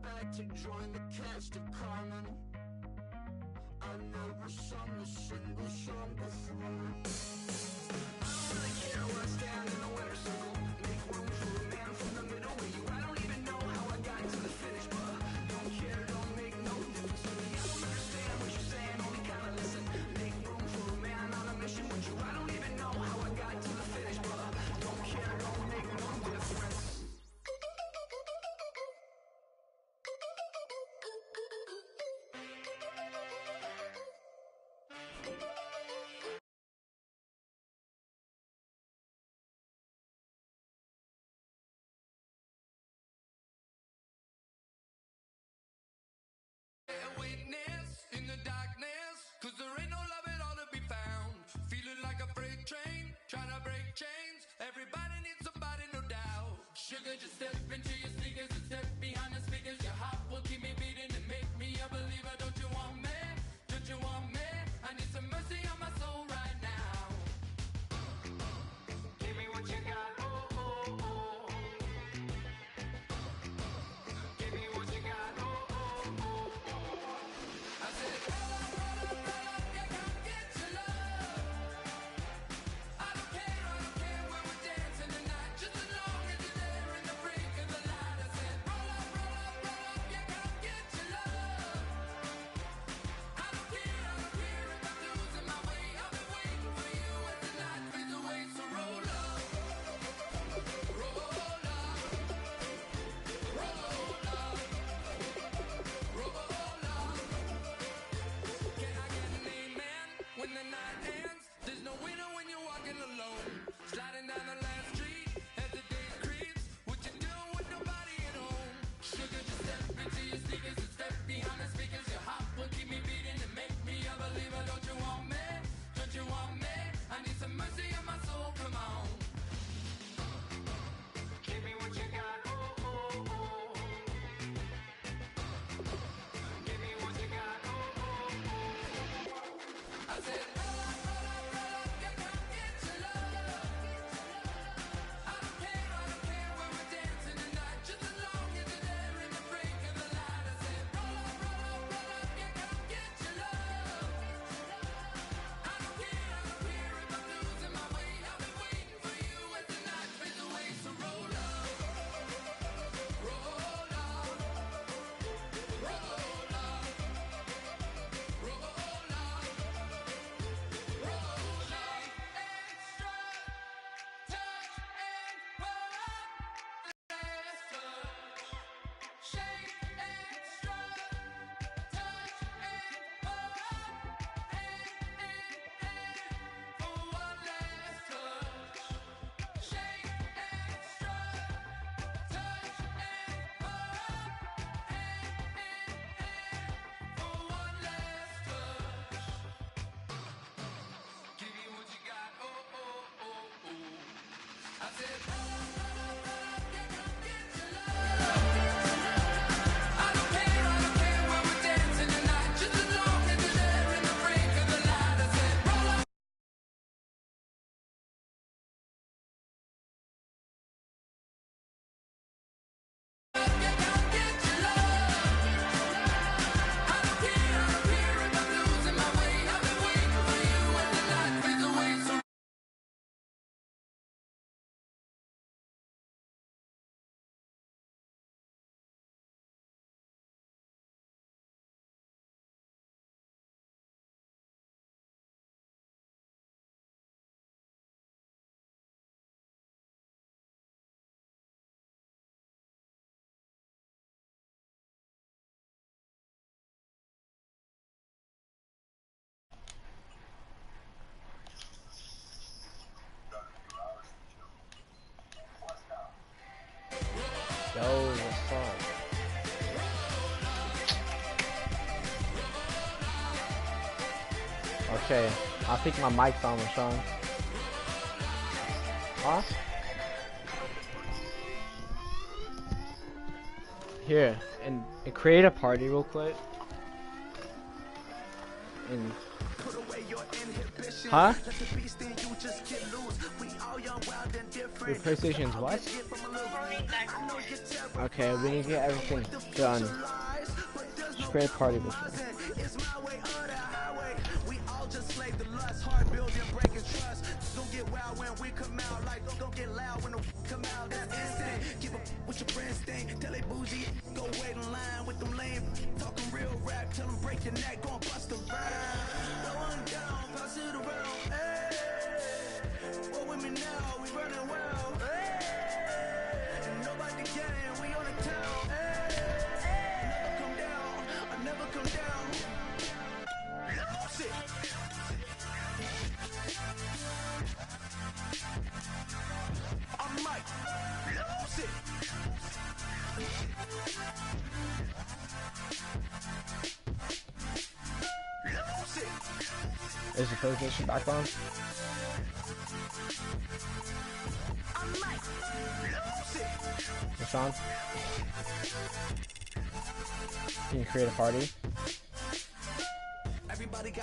back to join the cast of Carmen. I never sung a single song before. I don't really care where I stand in the winner's circle. Make room for a man from the middle with you. I don't even know how I got to the finish, but don't care, don't make no difference to me. I don't understand what you're saying, only kinda listen. Make room for a man on a mission with you. I don't even know how I got to the finish, but don't care, don't make no difference. In the darkness, cause there ain't no love at all to be found. Feeling like a freight train, trying to break chains. Everybody needs somebody, no doubt. Sugar, just step into your sneakers and step behind the speakers. Your heart will keep me beating and make me a believer. Don't you want me? Don't you want me? I need some mercy on my soul right now. Give me what you got, oh, oh, oh. Give me what you got, oh, oh, oh. I said, roll up, yeah, come get your love. I don't care when we're dancing tonight, just as long as you're there in the brink of the light. I said, roll up, yeah, come get your love. I don't care if I'm losing my way. I'll be waiting for you as the night fades away. So roll up, roll up, roll up, roll up. Can I get an amen when the night ends? There's no winner when you're walking alone. Sliding down the last street as the day creeps. What you doing with nobody at home? Sugar, just step into your sneakers and step behind the speakers. Your heart will keep me beating and make me a believer. Don't you want me? Don't you want me? I need some mercy on my soul, come on. Give me what you got, oh, oh, oh. Give me what you got, oh, oh, oh. I said, roll up, yeah, come get your love. I don't care when we're dancing tonight, just as long as you're there in the brink of the light. I said, roll up, yeah, come get your love. I don't care if I'm losing my way. I'll be waiting for you as the night fades away. So roll up, roll up, roll up, roll up. Roll up, extra, touch and pull up, extra, shake extra, touch and pull up, for one last touch, shake extra, touch and pull up, for one last touch. Give me what you got, oh, oh, oh, oh. I said, roll up, yeah, come get your love. I don't care when we're dancing tonight, just as long as you're there in the brink of the light. I said, roll up. Yeah, come get your love. I don't care if I'm losing my way. I've been waiting for you as the night fades away. So Yo, what's up? Okay, I think my mic's on, Sean. Off? Here, and create a party real quick. And put away Huh? Your PlayStation's what? Okay, we need to get everything done. Just create a party this way. Is the PlayStation back on? It's on. Can you create a party?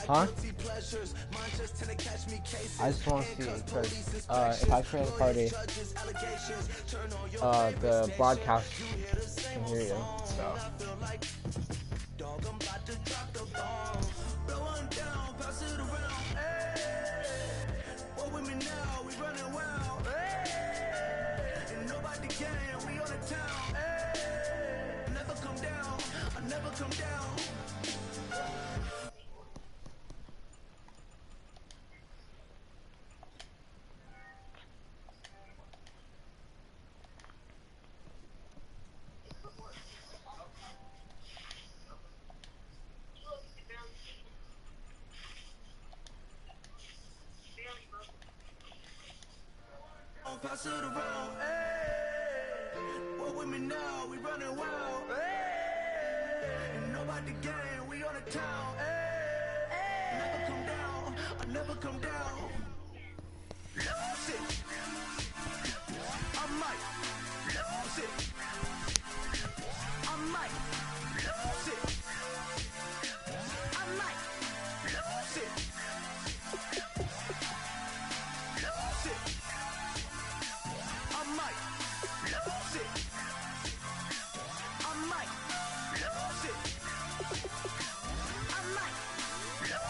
Huh? I just want to see, because if I create a party, the broadcast can hear you, so. Pass it around, hey. What with me now? We running wild, hey. And nobody gang, we on the town, hey. Never come down, I never come down. Lose it. I might lose it. I might lose it. I might lose it. Lose it. I might lose it. I might lose it. I might lose it. Lose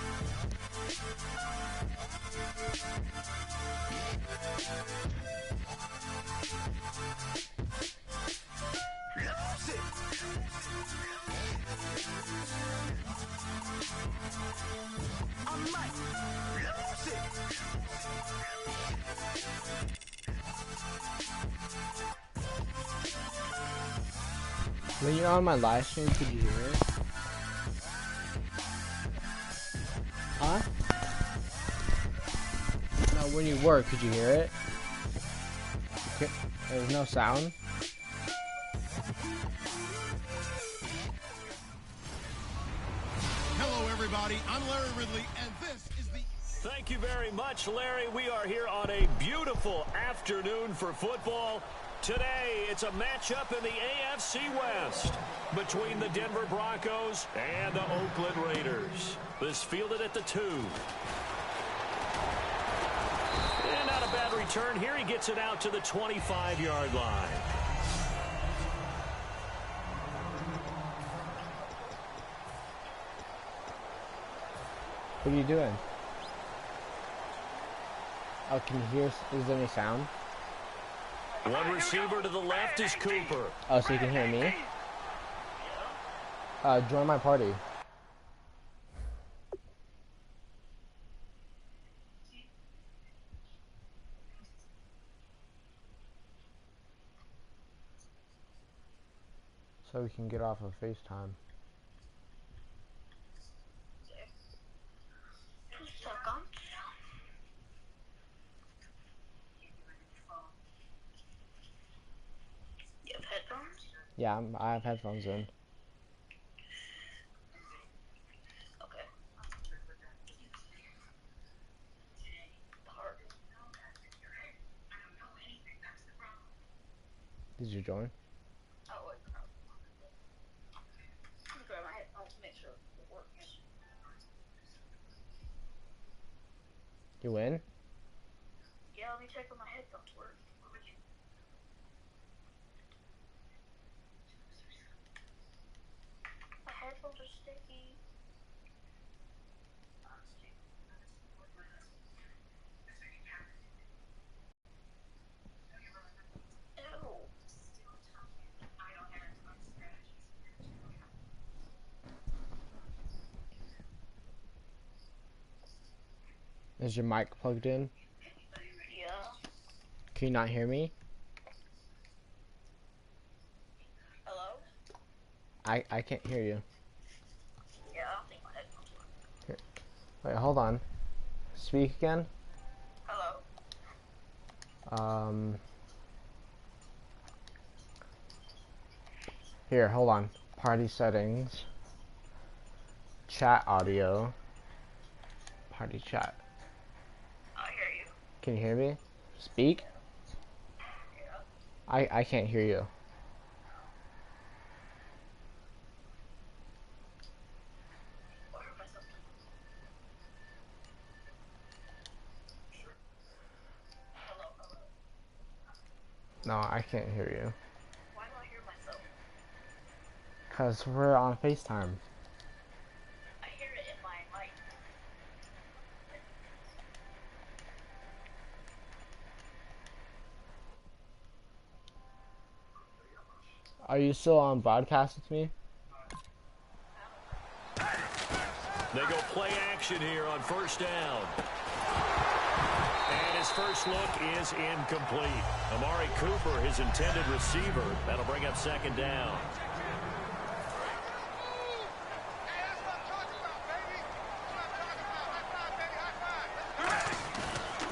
it. I might lose it. When you're on my live stream, could you hear it? Huh? No, when you work, could you hear it? Okay. There's no sound. Hello, everybody. I'm Larry Ridley, and this is the... Thank you very much, Larry. We are here on a beautiful afternoon for football. Today, it's a matchup in the AFC West between the Denver Broncos and the Oakland Raiders. This fielded at the 2. And not a bad return here. He gets it out to the 25-yard line. What are you doing? Oh, can you hear? Is there any sound? One receiver to the left is Cooper. Oh, so you can hear me? Join my party. So we can get off of FaceTime. You have headphones? Yeah, I have headphones in. Okay. Part. Did you join? Oh, wait. Let me grab my headphones to make sure it works. You in? Yeah, let me check if my headphones work. My headphones are sticky. Ew. Is your mic plugged in? Yeah. Can you not hear me? Hello? I can't hear you. Yeah, I don't think my headphones work. Wait, hold on. Speak again. Hello? Here, hold on. Party settings. Chat audio. Party chat. I hear you. Can you hear me? Speak. Yeah. I can't hear you. Or if I something. Hello? No, I can't hear you. Why do I hear myself? Cause we're on FaceTime. I hear it in my mic. Are you still on broadcast with me? They go play action here on first down. And his first look is incomplete. Amari Cooper, his intended receiver. That'll bring up second down.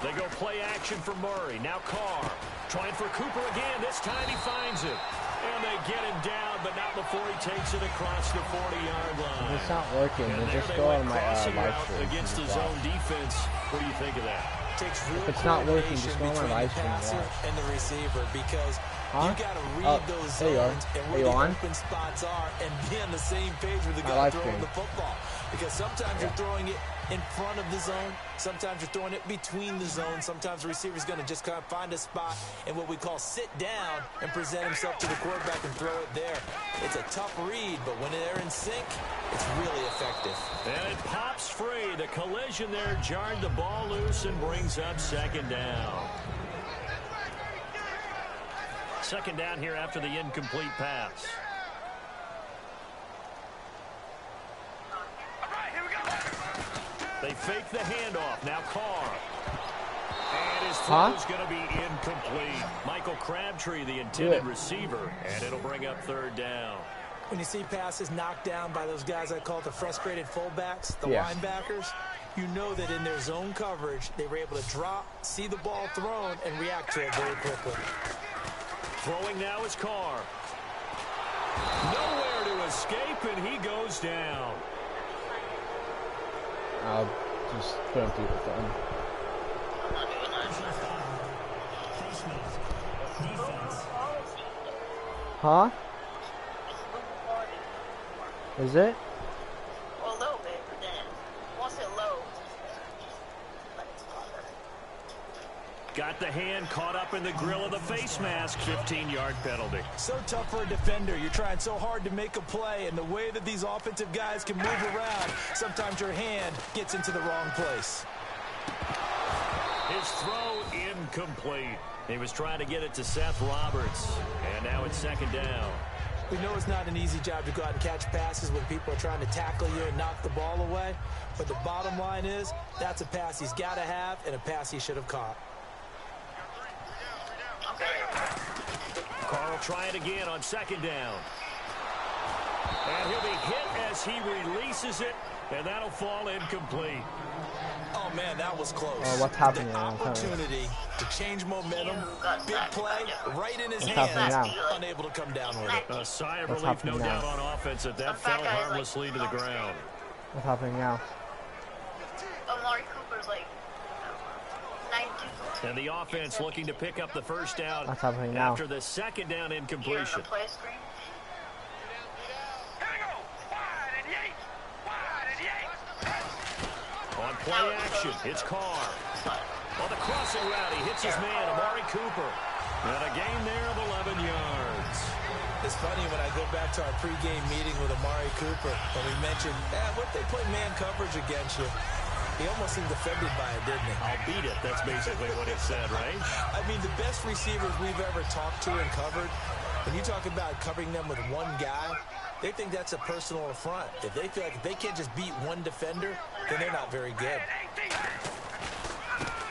They go play action for Murray. Now Carr. Trying for Cooper again. This time he finds it. And they get him down, but not before he takes it across the 40-yard line. If it's not working, And then there just they go went on my crossing live route stream. against the zone defense. What do you think of that? Takes real If it's not working, coordination just go on my between live the stream and passer watch. and the receiver because Huh? you got to read Oh, those there you are. zones and Are where you the on? open spots are and be on the same page with the My guy live throwing stream. the football. Because sometimes you're throwing it in front of the zone. Sometimes you're throwing it between the zones. Sometimes the receiver's going to just kind of find a spot and what we call sit down and present himself to the quarterback and throw it there. It's a tough read, but when they're in sync, it's really effective. And it pops free. The collision there jarred the ball loose and brings up second down. Second down here after the incomplete pass. They fake the handoff. Now Carr. And his throw's going to be incomplete. Michael Crabtree, the intended receiver, and it'll bring up third down. When you see passes knocked down by those guys I call the frustrated fullbacks, the Yeah. linebackers, you know that in their zone coverage, they were able to drop, see the ball thrown, and react to it very quickly. Throwing now is Carr. Nowhere to escape, and he goes down. I'll just put him through the phone. I'm not doing that. Huh? It's a little quality. Is it? Well, a little bit, but then once it loads, but it's longer. Got the hand caught up in the grill of the face mask. 15-yard penalty. So tough for a defender. You're trying so hard to make a play, and the way that these offensive guys can move around, sometimes your hand gets into the wrong place. His throw incomplete. He was trying to get it to Seth Roberts, and now it's second down. We know it's not an easy job to go out and catch passes when people are trying to tackle you and knock the ball away, but the bottom line is that's a pass he's got to have and a pass he should have caught. Carl try it again on second down. And he'll be hit as he releases it, and that'll fall incomplete. Oh, man, that was close. Oh, what's happening The now? opportunity to change momentum, big play, right in his What's happening hands, now? unable to come down with it. A sigh of What's relief, no happening now? doubt, on offense that Some fell fat guy's, like, harmlessly to the ground. What's happening now? Amari Cooper's like, And the offense looking to pick up the first down What's happening now? after the second down Here on incompletion. the play screen. On play action, it's Carr. On the crossing route, he hits his man, Amari Cooper. And a gain there of 11 yards. It's funny when I go back to our pregame meeting with Amari Cooper, and we mentioned, what if they play man coverage against you? He almost seemed offended by it, didn't he? I'll beat it. That's basically what he said, right? I mean, the best receivers we've ever talked to and covered, when you talk about covering them with one guy, they think that's a personal affront. If they feel like if they can't just beat one defender, then they're not very good.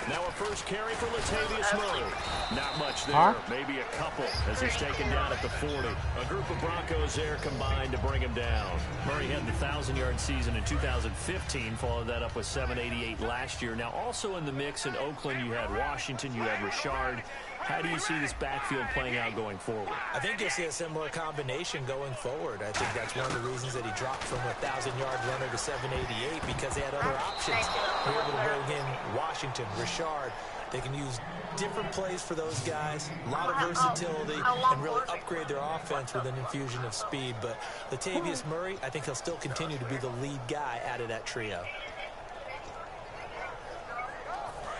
Now a first carry for Latavius Murray. Not much there, maybe a couple as he's taken down at the 40. A group of Broncos there combined to bring him down. Murray had the 1,000-yard season in 2015, followed that up with 788 last year. Now also in the mix in Oakland, you had Washington, you had Richard. How do you see this backfield playing out going forward? I think you'll see a similar combination going forward. I think that's one of the reasons that he dropped from a 1,000-yard runner to 788 because they had other options. They were able to bring in Washington, Richard. They can use different plays for those guys, a lot of versatility, and really upgrade their offense with an infusion of speed. But Latavius Murray, I think he'll still continue to be the lead guy out of that trio.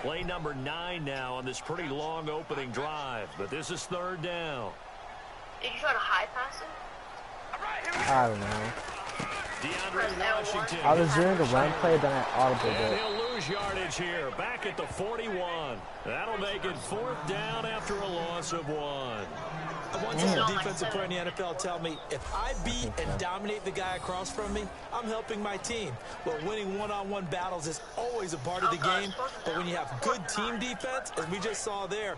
Play number 9 now on this pretty long opening drive, but this is third down. Did you try to high pass it? I don't know. DeAndre Washington. I was doing the run play, then I audibled And it. he'll lose yardage here, back at the 41. That'll make it fourth down after a loss of 1. I once had a defensive player in the NFL tell me, if I beat and dominate the guy across from me, I'm helping my team. Well, winning one-on-one battles is always a part of the game, but when you have good team defense, as we just saw there,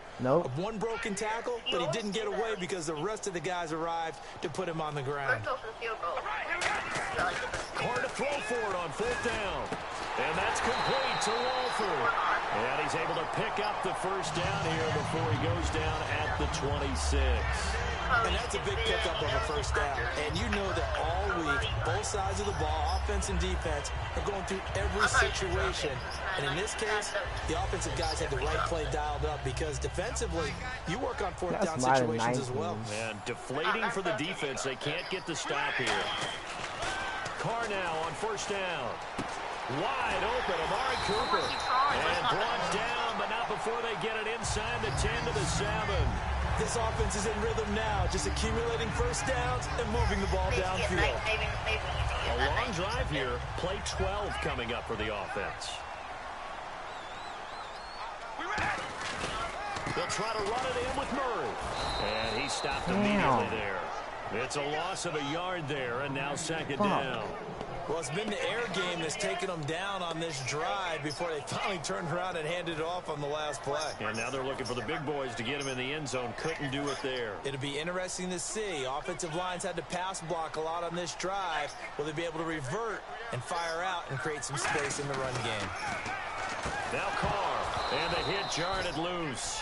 one broken tackle, but he didn't get away because the rest of the guys arrived to put him on the ground. Carr to throw for it on fourth down. And that's complete to Walford. And he's able to pick up the first down here before he goes down at the 26. And that's a big pickup of a first down. And you know that all week, both sides of the ball, offense and defense, are going through every situation. And in this case, the offensive guys had the right play dialed up because defensively, you work on fourth down situations as well. And deflating for the defense. They can't get the stop here. Carr now on first down. Wide open, Amari Cooper. And brought down, but not before they get it inside the 10 to the 7. This offense is in rhythm now, just accumulating first downs and moving the ball downfield. A long drive here. Play 12 coming up for the offense. They'll try to run it in with Murray. And he stopped immediately there. It's a loss of a yard there, and now second down. Well, it's been the air game that's taken them down on this drive before they finally turned around and handed it off on the last play. And now they're looking for the big boys to get him in the end zone. Couldn't do it there. It'll be interesting to see. Offensive lines had to pass block a lot on this drive. Will they be able to revert and fire out and create some space in the run game? Now Carr, and the hit jarred it loose.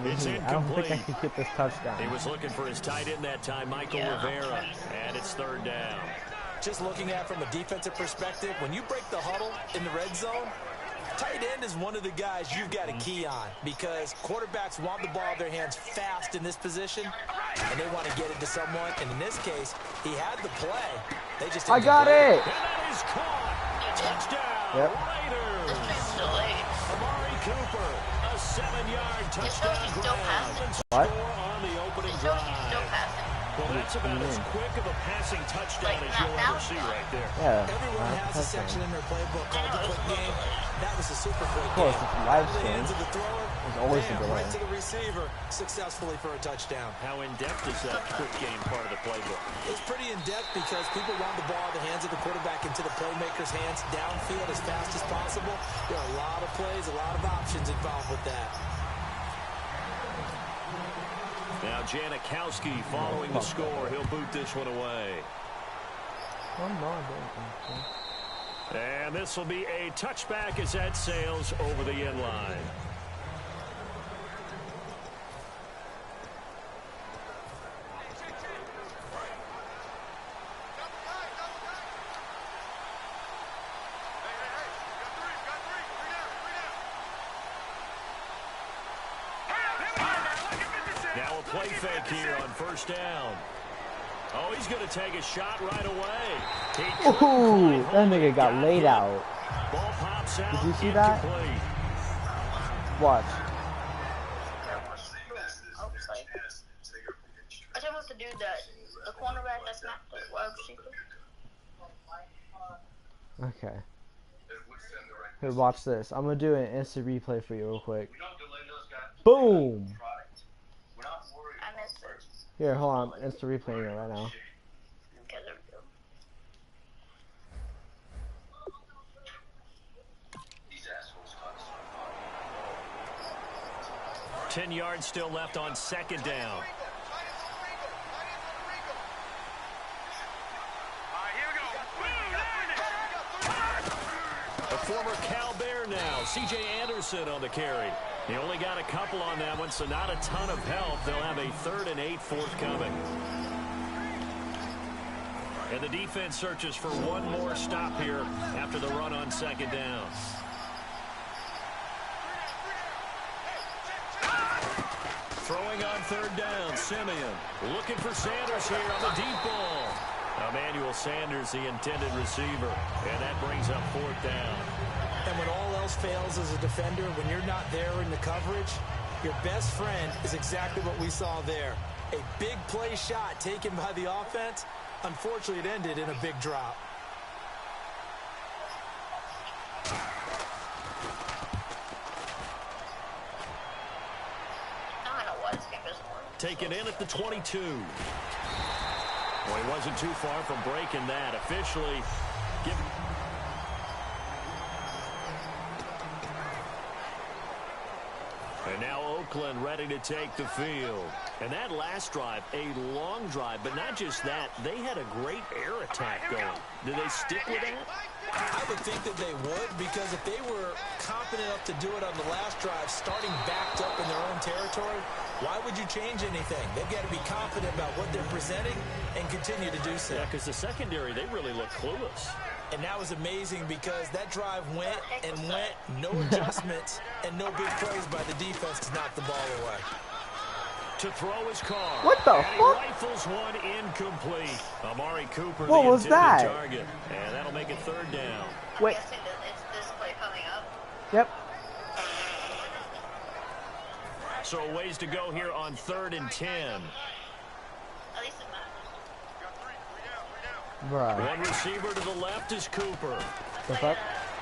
It's incomplete. I don't think I can get this touchdown. He was looking for his tight end that time, Michael Rivera, and it's third down. Just looking at it from a defensive perspective, when you break the huddle in the red zone, tight end is one of the guys you've got to key on because quarterbacks want the ball in their hands fast in this position, and they want to get it to someone. And in this case, he had the play. They just didn't got it. And that is caught. Touchdown, Raiders. Amari Cooper, a 7-yard touchdown grab. What? Score on the opening drive. Well, that's about as quick of a passing touchdown as you'll ever see right there. Yeah. Everyone has a section in their playbook called the quick game. That was a super quick Of course, game. it's a live Out of the stream. hands of the thrower, There's always a delay. right to the receiver, successfully for a touchdown. How in-depth is that quick game part of the playbook? It's pretty in-depth because people want the ball in the hands of the quarterback into the playmaker's hands downfield as fast as possible. There are a lot of plays, a lot of options involved with that. Now Janikowski following the score. He'll boot this one away. And this will be a touchback as that sails over the end line. play fake here on first down. Oh, he's going to take a shot right away. Ooh, that nigga got laid out. Ball pops out. Did you see that? Incomplete. Watch. I think what's the dude that the cornerback that's not the wide receiver. Okay. Here, watch this. I'm gonna do an instant replay for you real quick. Boom! I missed it. Here, hold on. Instant replaying it right now. Okay, there we go. 10 yards still left on second down. A former Cal Bear now, C.J. Anderson on the carry. He only got a couple on that one, so not a ton of help. They'll have a 3rd and 8 forthcoming. And the defense searches for one more stop here after the run on second down. Throwing on 3rd down, Simeon. Looking for Sanders here on the deep ball. Emmanuel Sanders, the intended receiver. And that brings up 4th down. And when all else fails as a defender, when you're not there in the coverage, your best friend is exactly what we saw there. A big play shot taken by the offense. Unfortunately, it ended in a big drop. I don't know what this game is for. Taken in at the 22. Well, he wasn't too far from breaking that. Officially, give. And now Oakland ready to take the field. And that last drive, a long drive, but not just that. They had a great air attack going. Did they stick with that? I would think that they would, because if they were confident enough to do it on the last drive, starting backed up in their own territory, why would you change anything? They've got to be confident about what they're presenting and continue to do so. Yeah, because the secondary, they really look clueless. And that was amazing because that drive went and went, no adjustments, and no big plays by the defense to knock the ball away. To throw his car. What the and fuck? He rifles one incomplete. Amari Cooper, What the was intended that? target. And that'll make it 3rd down. Wait. I'm guessing that it's this play coming up. Yep. So a ways to go here on 3rd and 10. At least it matters. Bruh. One receiver to the left is Cooper. The fuck?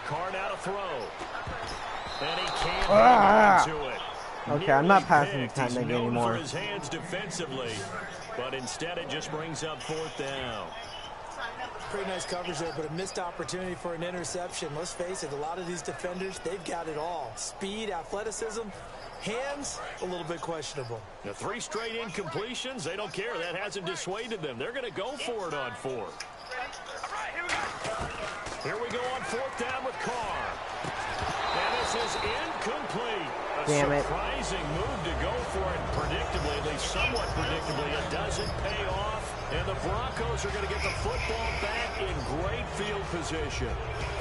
Card out a throw. And he can't Ah! get into it. Okay, I'm not Nearly passing picked. the time He's nigga known anymore. for his hands defensively, but instead it just brings up 4th down. Pretty nice coverage there, but a missed opportunity for an interception. Let's face it, a lot of these defenders, they've got it all. Speed, athleticism, hands, a little bit questionable. The 3 straight incompletions, they don't care. That hasn't dissuaded them. They're going to go for it on 4th. Here we go on 4th down with Carr. And this is incomplete. Damn it. Surprising move to go for it predictably, at least somewhat predictably. It doesn't pay off, and the Broncos are going to get the football back in great field position.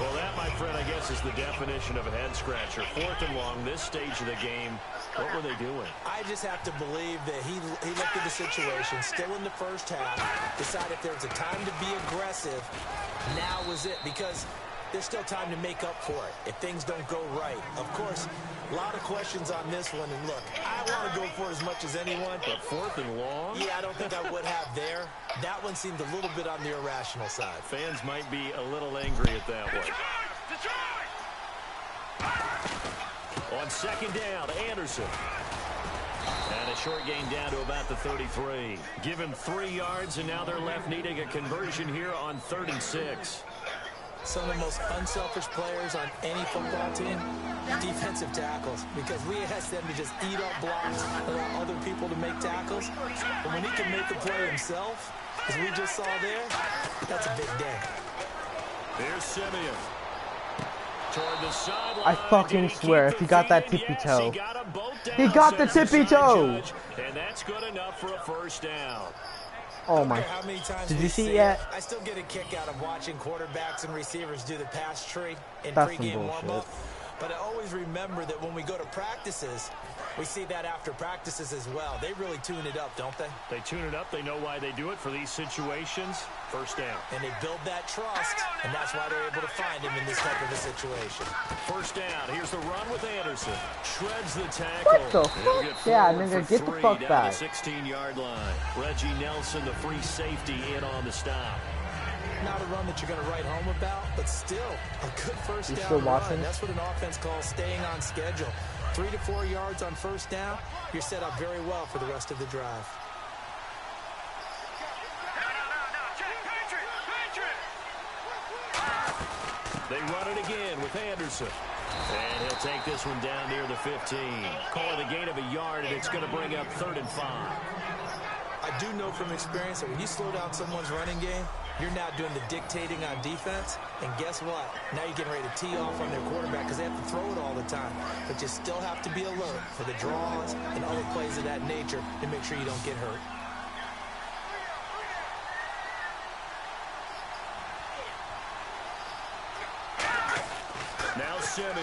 Well, that, my friend, I guess is the definition of a head-scratcher. 4th and long, this stage of the game. What were they doing? I just have to believe that he looked at the situation, still in the first half, decided if there was a time to be aggressive, now was it, because there's still time to make up for it if things don't go right. Of course, a lot of questions on this one, and look, I want to go for it as much as anyone. But 4th and long? Yeah, I don't think I would have there. That one seemed a little bit on the irrational side. Fans might be a little angry at that one. On 2nd down, Anderson. And a short gain down to about the 33. Give him 3 yards, and now they're left needing a conversion here on 3rd and 6. Some of the most unselfish players on any football team, defensive tackles, because we ask them to just eat up blocks, allow other people to make tackles. But when he can make the play himself, as we just saw there, that's a big day. Here's Simeon. Toward the sideline. I fucking swear, if he got that tippy toe. He got them both down, He got the says tippy side toe. judge, and that's good enough for a 1st down. Oh my. How many times Did we you see say it yet? I still get a kick out of watching quarterbacks and receivers do the pass tree in That's some pregame bullshit. warm-up. But I always remember that when we go to practices, we see that after practices as well. They really tune it up, don't they? They tune it up. They know why they do it for these situations. First down. And they build that trust, and that's why they're able to find him in this type of a situation. First down. Here's the run with Anderson. Shreds the tackle. What the fuck? Yeah, nigga, get the fuck back. 16-yard line. Reggie Nelson, the free safety, in on the stop. Not a run that you're going to write home about, but still a good first down still watching? run. That's what an offense calls staying on schedule. 3 to 4 yards on first down. You're set up very well for the rest of the drive. They run it again with Anderson. And he'll take this one down near the 15. Call it a gain of a yard, and it's going to bring up 3rd and 5. I do know from experience that when you slow down someone's running game, you're now doing the dictating on defense. And guess what? Now you're getting ready to tee off on their quarterback because they have to throw it all the time. But you still have to be alert for the draws and other plays of that nature to make sure you don't get hurt. Now Simeon.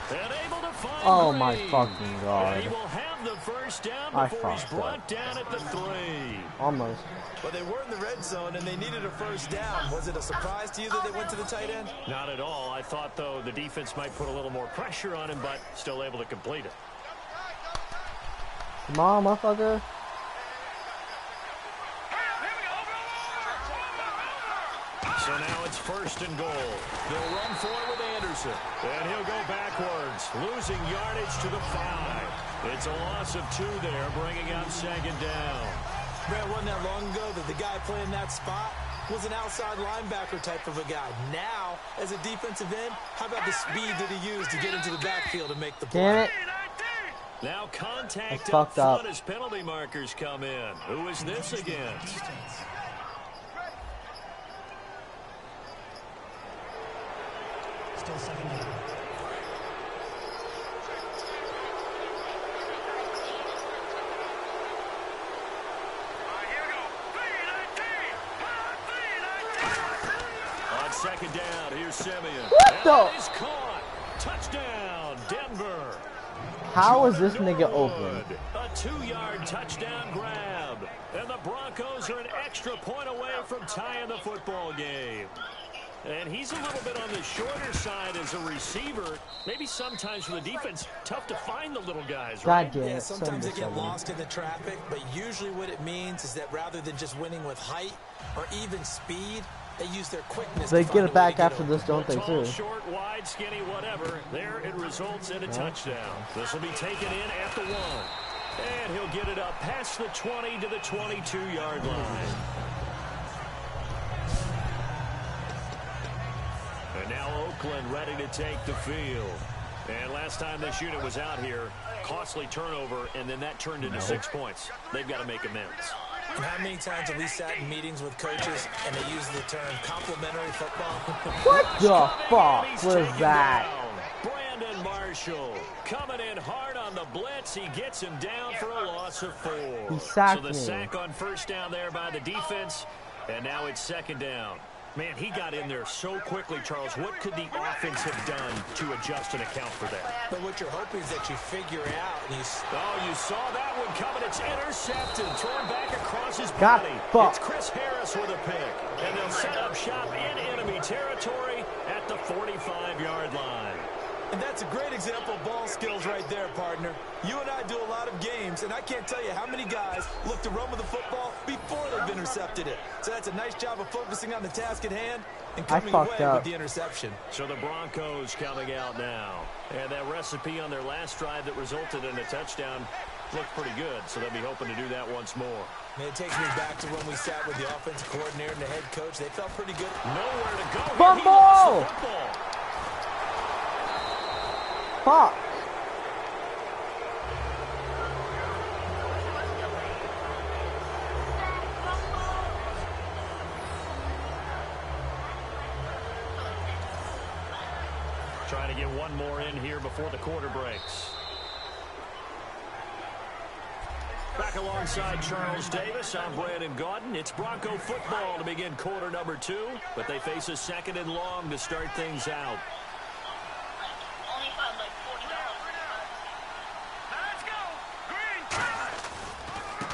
And able to find Oh my Green. fucking And god. he will have the first down I before he's fucked brought up. down at the 3. Almost. But they were in the red zone, and they needed a first down. Was it a surprise to you that they went to the tight end? Not at all. I thought, though, the defense might put a little more pressure on him, but still able to complete it. Come on, motherfucker. So now it's 1st and goal. They'll run for it with Anderson. And he'll go backwards, losing yardage to the 5. It's a loss of 2 there, bringing up 2nd down. Man, wasn't that long ago that the guy playing that spot was an outside linebacker type of a guy. Now, as a defensive end, how about the speed that he used to get into the backfield and make the play? Damn it. Now contact I up fucked up. front as penalty markers come in. Who is this against? Still 2nd down. On 2nd down, here's Simeon. What And the? he's caught. Touchdown, Denver. How is this nigga open? A 2-yard touchdown grab. And the Broncos are an extra point away from tying the football game. And he's a little bit on the shorter side as a receiver. Maybe sometimes for the defense, tough to find the little guys, right? God damn Yeah, it. sometimes they get 77. lost in the traffic, but usually what it means is that rather than just winning with height or even speed, they use their quickness. They to get find it a way back to get after open. this, don't they, Tall, too? short, wide, skinny, whatever. There it results in a touchdown. This will be taken in at the 1. And he'll get it up past the 20 to the 22-yard line. And now Oakland ready to take the field. And last time this unit was out here, costly turnover, and then that turned into 6 points. They've got to make amends. And how many times have we sat in meetings with coaches and they use the term complimentary football? What the fuck He's was taken that? down. Brandon Marshall coming in hard on the blitz. He gets him down for a loss of 4. He sacked so the me. sack on first down there by the defense, and now it's 2nd down. Man, he got in there so quickly, Charles. What could the offense have done to adjust and account for that? But what you're hoping is that you figure out and you Oh, you saw that one coming. It's intercepted. Thrown back across his God, body. fuck. It's Chris Harris with a pick. And they'll set up shop in enemy territory at the 45-yard line. And that's a great example of ball skills right there, partner. You and I do a lot of games, and I can't tell you how many guys look to run with the football before they've intercepted it. So that's a nice job of focusing on the task at hand and coming away fucked up. with the interception. So the Broncos coming out now. And that recipe on their last drive that resulted in a touchdown looked pretty good. So they'll be hoping to do that once more. And it takes me back to when we sat with the offensive coordinator and the head coach. They felt pretty good. Nowhere to go. He Fumble! lost the football. Fuck. Trying to get one more in here before the quarter breaks. Back alongside Charles Davis, I'm Brandon Gaudin. It's Bronco football to begin quarter number 2, but they face a 2nd and long to start things out.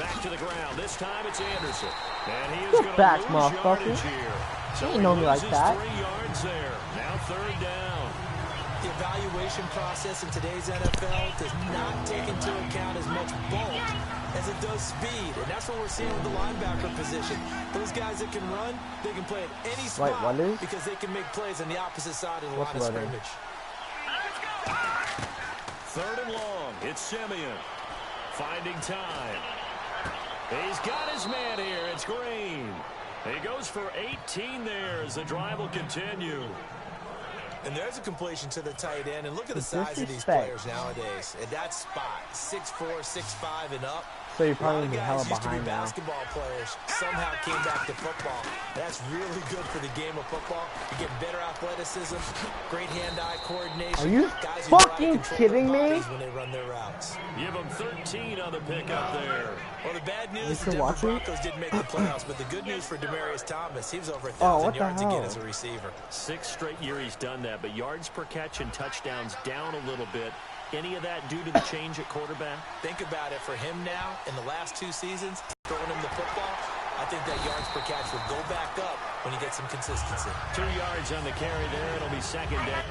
Back to the ground. This time it's Anderson. And he is Get going to back, lose motherfucker. yardage here. So You he know me like loses that. 3 yards there. Now 3rd down. The evaluation process in today's NFL does not take into account as much bulk as it does speed. And that's what we're seeing with the linebacker position. Those guys that can run, they can play at any spot what is? because they can make plays on the opposite side of the What's line of letter? scrimmage. 3rd and long. It's Simeon. Finding time. He's got his man here. It's Green. He goes for 18 there as the drive will continue. And there's a completion to the tight end. And look at the size of these Disrespect. players nowadays. At that spot, 6'4", 6'5", and up. So you're A lot probably of be hella guys used to be behind now. basketball players, somehow came back to football. That's really good for the game of football. You get better athleticism, great hand-eye coordination. Are you guys who know how to fucking control kidding their me? bodies when they run their routes. Give him 13 on the pickup there. Well, the bad news, You the can Denver watch it? Broncos didn't make the playoffs, but the good news for Demaryius Thomas, he was over 1,000 what the yards again hell? as a receiver. 6th straight year he's done that, but yards per catch and touchdowns down a little bit. Any of that due to the change at quarterback? Think about it. For him now, in the last 2 seasons, throwing him the football, I think that yards per catch will go back up when he gets some consistency. 2 yards on the carry there. It'll be 2nd down.